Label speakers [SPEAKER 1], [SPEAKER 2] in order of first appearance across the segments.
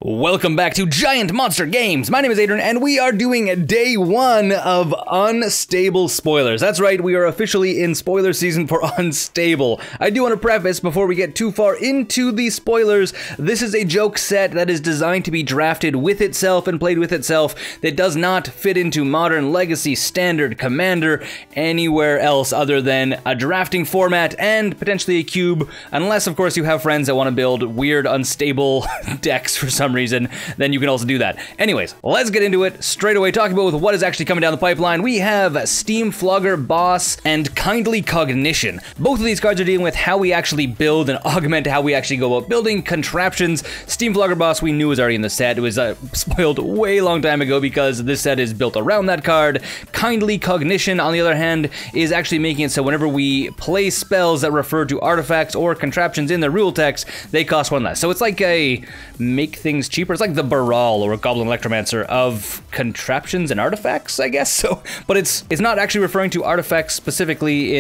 [SPEAKER 1] Welcome back to Giant Monster Games. My name is Adrian, and we are doing day one of Unstable Spoilers. That's right, we are officially in spoiler season for Unstable. I do want to preface, before we get too far into the spoilers, this is a joke set that is designed to be drafted with itself and played with itself that does not fit into Modern, Legacy, Standard, Commander, anywhere else other than a drafting format and potentially a cube, unless, of course, you have friends that want to build weird, unstable decks for some reason, then you can also do that. Anyways, let's get into it straight away. Talking about what is actually coming down the pipeline, we have Steam Flogger Boss and Kindly Cognition. Both of these cards are dealing with how we actually build and augment how we actually go about building contraptions. Steam Flogger Boss we knew was already in the set. It was spoiled way long time ago because this set is built around that card. Kindly Cognition, on the other hand, is actually making it so whenever we play spells that refer to artifacts or contraptions in the rule text, they cost one less. So it's like a make things cheaper. It's like the Baral or a Goblin Electromancer of contraptions and artifacts, I guess. So, but it's not actually referring to artifacts specifically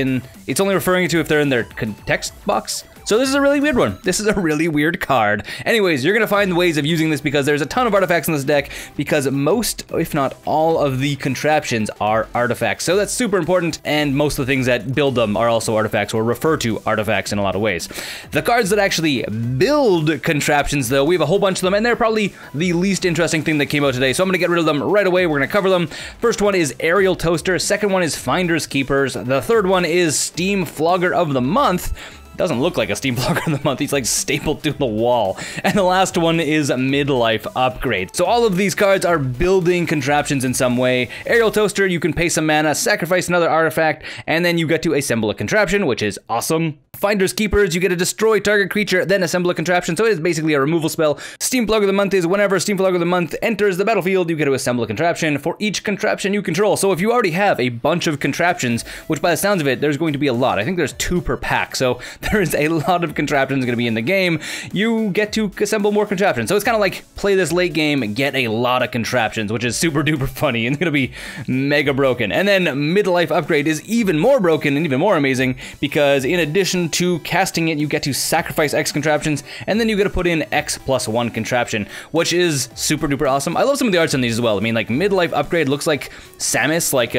[SPEAKER 1] it's only referring to if they're in their text box. So this is a really weird one. This is a really weird card. Anyways, you're gonna find ways of using this because there's a ton of artifacts in this deck because most, if not all, of the contraptions are artifacts. So that's super important, and most of the things that build them are also artifacts or refer to artifacts in a lot of ways. The cards that actually build contraptions, though, we have a whole bunch of them, and they're probably the least interesting thing that came out today, so I'm gonna get rid of them right away. We're gonna cover them. First one is Aerial Toaster. Second one is Finders Keepers. The third one is Steam Flogger of the Month. Doesn't look like a Steam Flogger of the Month, he's like stapled to the wall. And the last one is Midlife Upgrade. So all of these cards are building contraptions in some way. Aerial Toaster, you can pay some mana, sacrifice another artifact, and then you get to assemble a contraption, which is awesome. Finders Keepers, you get to destroy target creature, then assemble a contraption, so it is basically a removal spell. Steam Flogger of the Month is whenever Steam Flogger of the Month enters the battlefield, you get to assemble a contraption for each contraption you control. So if you already have a bunch of contraptions, which by the sounds of it, there's going to be a lot. I think there's 2 per pack, so there is a lot of contraptions going to be in the game. You get to assemble more contraptions. So it's kind of like play this late game and get a lot of contraptions, which is super duper funny and going to be mega broken. And then Midlife Upgrade is even more broken and even more amazing because in addition to casting it, you get to sacrifice X contraptions, and then you get to put in X+1 contraption, which is super duper awesome. I love some of the arts on these as well. I mean, like Midlife Upgrade looks like Samus, like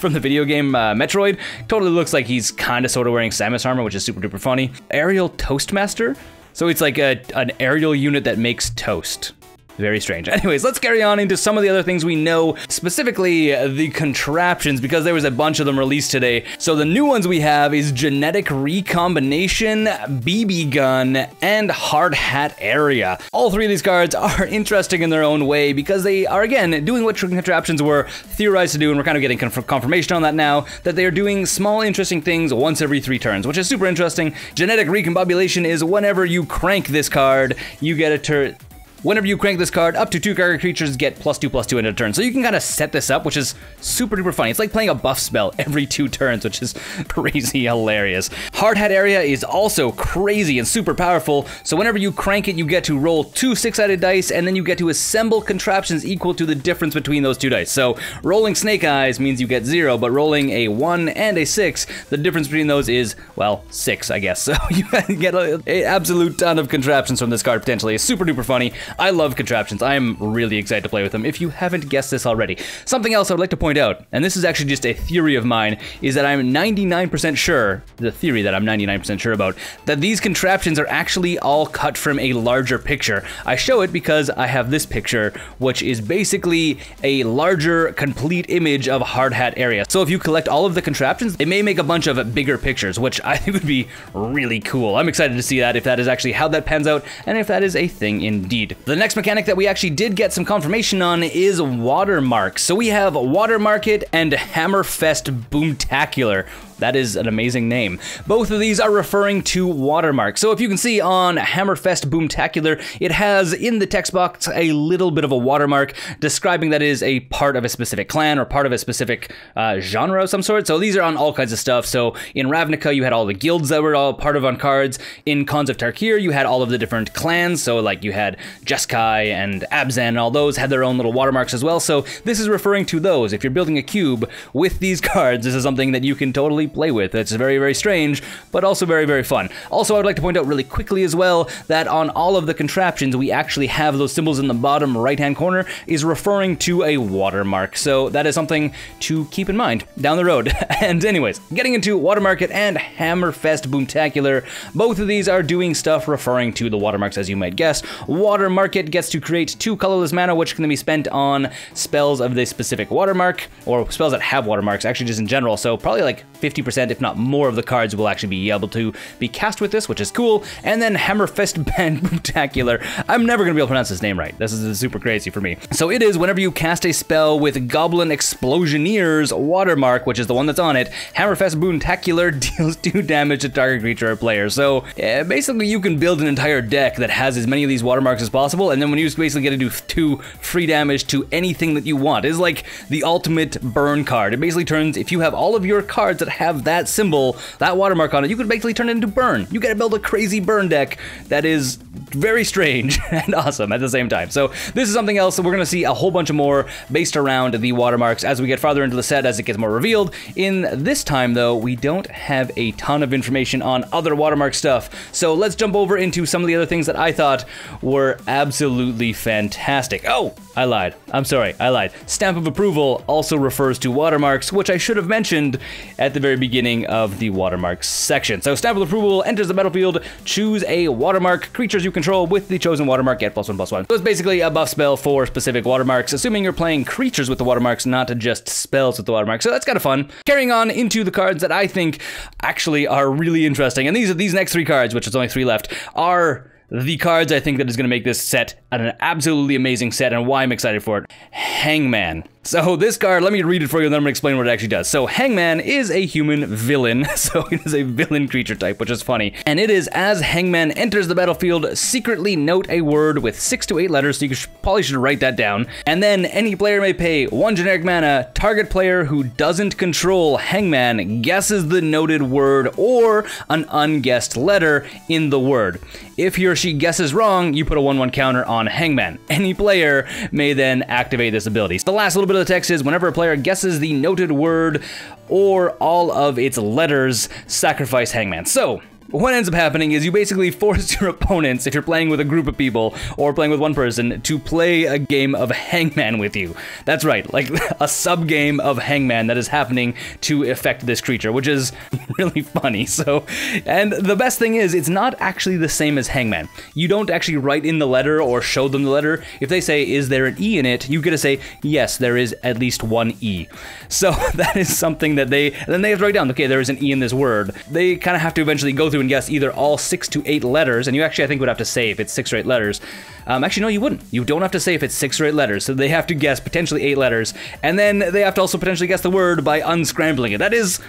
[SPEAKER 1] from the video game Metroid. Totally looks like he's kind of sort of wearing Samus armor, which is super duper funny. Aerial Toastmaster, so it's like an aerial unit that makes toast. Very strange. Anyways, let's carry on into some of the other things we know, specifically the contraptions, because there was a bunch of them released today. So the new ones we have is Genetic Recombination, BB Gun, and Hard Hat Area. All 3 of these cards are interesting in their own way because they are, again, doing what contraptions were theorized to do, and we're kind of getting confirmation on that now, that they are doing small interesting things once every 3 turns, which is super interesting. Genetic Recombination is whenever you crank this card, you get a turn. Whenever you crank this card, up to 2 target creatures get +2/+2 in a turn. So you can kind of set this up, which is super duper funny. It's like playing a buff spell every 2 turns, which is crazy hilarious. Hard Hat Area is also crazy and super powerful. So whenever you crank it, you get to roll 2 6-sided dice, and then you get to assemble contraptions equal to the difference between those 2 dice. So rolling Snake Eyes means you get 0, but rolling a 1 and a 6, the difference between those is, well, 6, I guess. So you get an absolute ton of contraptions from this card, potentially. It's super duper funny. I love contraptions. I am really excited to play with them, if you haven't guessed this already. Something else I would like to point out, and this is actually just a theory of mine, is that I'm 99% sure, the theory that I'm 99% sure about, that these contraptions are actually all cut from a larger picture. I show it because I have this picture, which is basically a larger, complete image of Hard Hat Area. So if you collect all of the contraptions, it may make a bunch of bigger pictures, which I think would be really cool. I'm excited to see that, if that is actually how that pans out, and if that is a thing indeed. The next mechanic that we actually did get some confirmation on is WATERMARKS. So we have Watermark It and Hammerfest Boomtacular. That is an amazing name. Both of these are referring to watermarks. So if you can see on Hammerfest Boomtacular, it has in the text box a little bit of a watermark describing that it is a part of a specific clan or part of a specific genre of some sort. So these are on all kinds of stuff. So in Ravnica, you had all the guilds that were all part of on cards. In Khans of Tarkir, you had all of the different clans. So like you had Jeskai and Abzan, and all those had their own little watermarks as well. So this is referring to those. If you're building a cube with these cards, this is something that you can totally normally play with. It's very, very strange, but also very, very fun. Also, I would like to point out really quickly as well that on all of the contraptions, we actually have those symbols in the bottom right-hand corner is referring to a watermark. So that is something to keep in mind down the road. And anyways, getting into WATERMARK and Hammerfest Boomtacular, both of these are doing stuff referring to the watermarks, as you might guess. WATERMARK gets to create 2 colorless mana, which can be spent on spells of this specific watermark, or spells that have watermarks, actually just in general. So probably like 50%, if not more, of the cards will actually be able to be cast with this, which is cool. And then Hammerfest Boomtacular. I'm never going to be able to pronounce this name right. This is super crazy for me. So it is whenever you cast a spell with Goblin Explosioneer's watermark, which is the one that's on it, Hammerfest Boomtacular deals 2 damage to target creature or player. So basically you can build an entire deck that has as many of these watermarks as possible, and then when you basically get to do 2 free damage to anything that you want. It's like the ultimate burn card. It basically turns, if you have all of your cards that have that symbol, that watermark on it, you can basically turn it into burn. You gotta build a crazy burn deck that is very strange and awesome at the same time. So this is something else that we're gonna see a whole bunch of more based around the watermarks as we get farther into the set, as it gets more revealed. In this time though, we don't have a ton of information on other watermark stuff. So let's jump over into some of the other things that I thought were absolutely fantastic. Oh, I lied. I'm sorry, I lied. Stamp of Approval also refers to watermarks, which I should have mentioned at the very beginning of the watermarks section. So Stamp of Approval enters the battlefield, choose a watermark. Creatures you control with the chosen watermark get +1/+1. So it's basically a buff spell for specific watermarks, assuming you're playing creatures with the watermarks, not just spells with the watermarks. So that's kind of fun. Carrying on into the cards that I think actually are really interesting, and these next 3 cards, which is only 3 left, are the cards I think that is going to make this set an absolutely amazing set, and why I'm excited for it. Hangman. So this card, let me read it for you and then I'm going to explain what it actually does. So Hangman is a human villain, so it is a villain creature type, which is funny. And it is, as Hangman enters the battlefield, secretly note a word with 6 to 8 letters, so you probably should write that down. And then any player may pay 1 generic mana. Target player who doesn't control Hangman guesses the noted word or an unguessed letter in the word. If he or she guesses wrong, you put a 1/1 counter on Hangman. Any player may then activate this ability. The last little bit of the text is, whenever a player guesses the noted word or all of its letters, sacrifice Hangman. So what ends up happening is you basically force your opponents, if you're playing with a group of people or playing with one person, to play a game of Hangman with you. That's right, like a sub-game of Hangman that is happening to affect this creature, which is really funny. So, and the best thing is, it's not actually the same as Hangman. You don't actually write in the letter or show them the letter. If they say, is there an E in it? You get to say, yes, there is at least 1 E. So that is something that then they have to write down, okay, there is an E in this word. They kind of have to eventually go through and guess either all 6 to 8 letters, and you actually, I think, would have to say if it's 6 or 8 letters. Actually, no, you wouldn't. You don't have to say if it's 6 or 8 letters, so they have to guess potentially 8 letters, and then they have to also potentially guess the word by unscrambling it. That is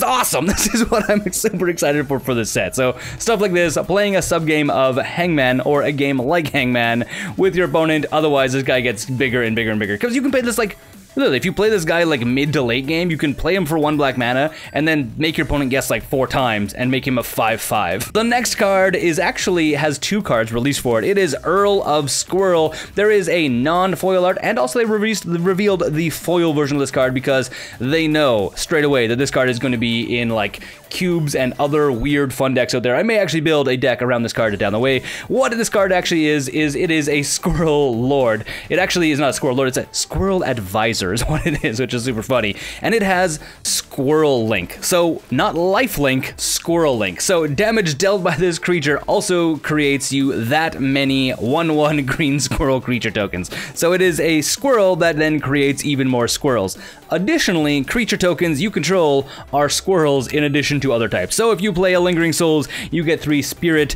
[SPEAKER 1] awesome. This is what I'm super excited for this set. So stuff like this, playing a sub-game of Hangman, or a game like Hangman, with your opponent. Otherwise, this guy gets bigger and bigger and bigger, because you can play this like, literally, if you play this guy like mid to late game, you can play him for 1 black mana and then make your opponent guess like 4 times and make him a 5/5. The next card has 2 cards released for it. It is Earl of Squirrel. There is a non-foil art, and also they revealed the foil version of this card because they know straight away that this card is going to be in like cubes and other weird fun decks out there. I may actually build a deck around this card down the way. What this card actually is it is a Squirrel Lord. It actually is not a Squirrel Lord, it's a Squirrel Advisor is what it is, which is super funny. And it has Squirrel Link. So not Life Link, Squirrel Link. So damage dealt by this creature also creates you that many 1/1 green squirrel creature tokens. So it is a squirrel that then creates even more squirrels. Additionally, creature tokens you control are squirrels in addition to other types. So if you play a Lingering Souls, you get 3 spirit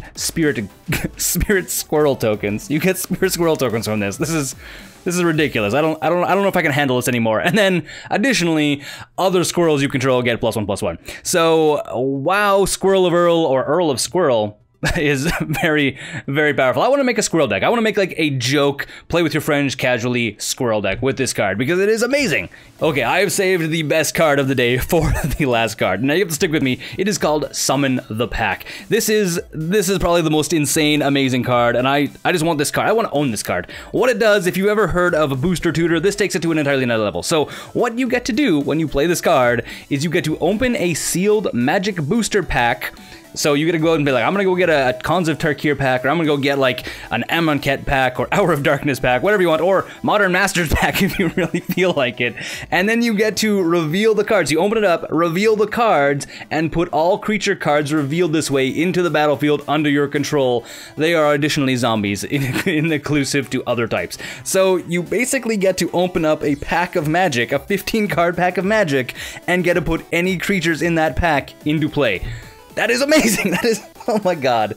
[SPEAKER 1] squirrel tokens. You get spirit squirrel tokens from this. This is ridiculous. I don't know if I can handle this anymore. And then additionally, other squirrels you control get +1/+1. So wow, Squirrel of Earl or Earl of Squirrel. is very, very powerful. I want to make a squirrel deck. I want to make like a joke, play with your friends casually squirrel deck with this card because it is amazing. Okay, I have saved the best card of the day for the last card. Now you have to stick with me. It is called Summon the Pack. This is probably the most insane, amazing card, and I just want this card. I want to own this card. What it does, if you ever heard of a booster tutor, this takes it to an entirely another level. So what you get to do when you play this card is you get to open a sealed magic booster pack. So you gotta go out and be like, I'm gonna go get a Cons of Tarkir pack, or I'm gonna go get like an Amonkhet pack, or Hour of Darkness pack, whatever you want, or Modern Masters pack if you really feel like it. And then you get to reveal the cards. You open it up, reveal the cards, and put all creature cards revealed this way into the battlefield under your control. They are additionally zombies, inclusive to other types. So you basically get to open up a pack of magic, a 15-card pack of magic, and get to put any creatures in that pack into play. That is amazing. That is, oh my god.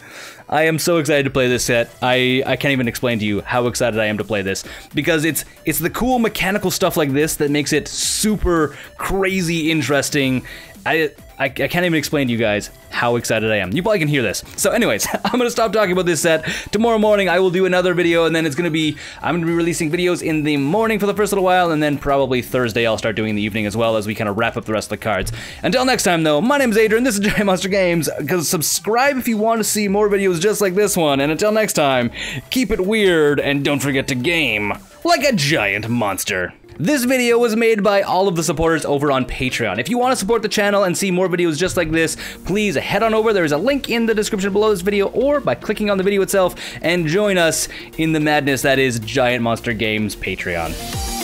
[SPEAKER 1] I am so excited to play this set. I can't even explain to you how excited I am to play this, because it's the cool mechanical stuff like this that makes it super crazy interesting. I can't even explain to you guys how excited I am. You probably can hear this. So anyways, I'm gonna stop talking about this set. Tomorrow morning I will do another video, and then I'm gonna be releasing videos in the morning for the first little while, and then probably Thursday I'll start doing the evening as well, as we kind of wrap up the rest of the cards. Until next time though, my name's Adrian, this is GiantMonsterGames. Subscribe if you want to see more videos just like this one, and until next time, keep it weird, and don't forget to game like a giant monster. This video was made by all of the supporters over on Patreon. If you want to support the channel and see more videos just like this, please head on over. There is a link in the description below this video, or by clicking on the video itself, and join us in the madness that is GiantMonsterGames Patreon.